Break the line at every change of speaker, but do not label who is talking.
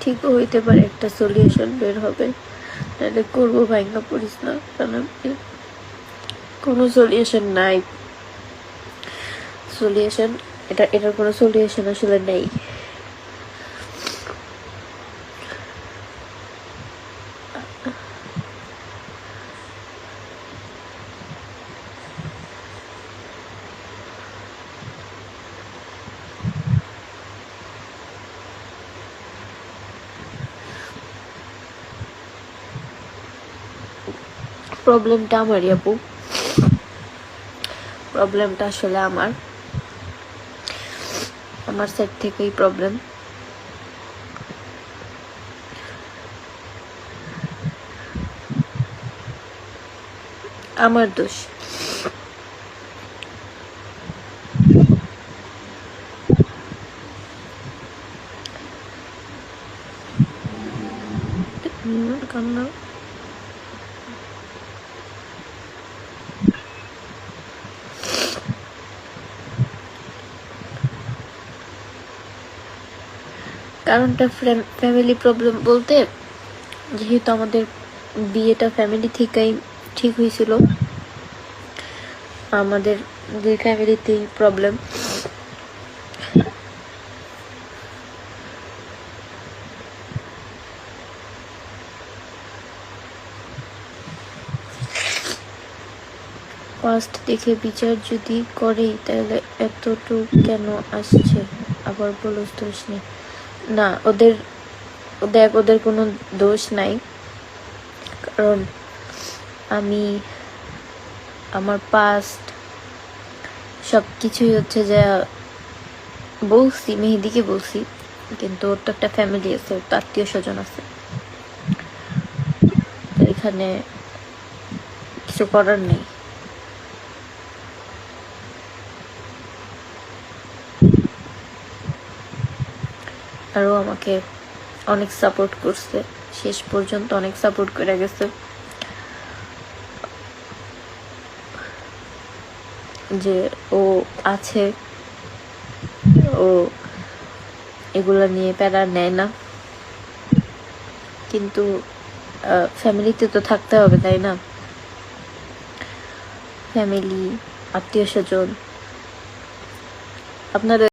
ঠিকও হইতে পারে, একটা সলিউশন বের হবে। তাহলে করবো, ভাঙ্গা পড়িস না, কারণ কোনো সলিউশন নাই। সলিউশন এটার কোনো সলিউশন আসলে নেই। প্রবলেমটা আমারই আপু, প্রবলেমটা আসলে আমার সাইড থেকেই প্রবলেম। আমার দোষ। কান্না কারণটা ফ্যামিলি প্রবলেম বলতে, যেহেতু আমাদের বিয়েটা ফ্যামিলি থেকেই ঠিক হয়েছিল, আমাদের দুই ফ্যামিলিতেই প্রবলেম। পাস্ট দেখে বিচার যদি করে তাহলে এতটুকু কেন আসছে? আবার বলস দোষ নেই। না, ওদের কোনো দোষ নাই, কারণ আমি আমার পাস্ট সবকিছুই হচ্ছে যে বলছি, মেহেদিকে বলছি, কিন্তু ওর তো একটা ফ্যামিলি আছে, ওর তো আত্মীয় স্বজন আছে, এখানে কিছু করার নেই। আরও আমাকে অনেক সাপোর্ট করছে, শেষ পর্যন্ত অনেক সাপোর্ট করে গেছে, যে ও আছে, ও এগুলা নিয়ে প্যারা নেয় না, কিন্তু ফ্যামিলিতে তো থাকতে হবে, তাই না? ফ্যামিলি, আত্মীয় স্বজন, আপনাদের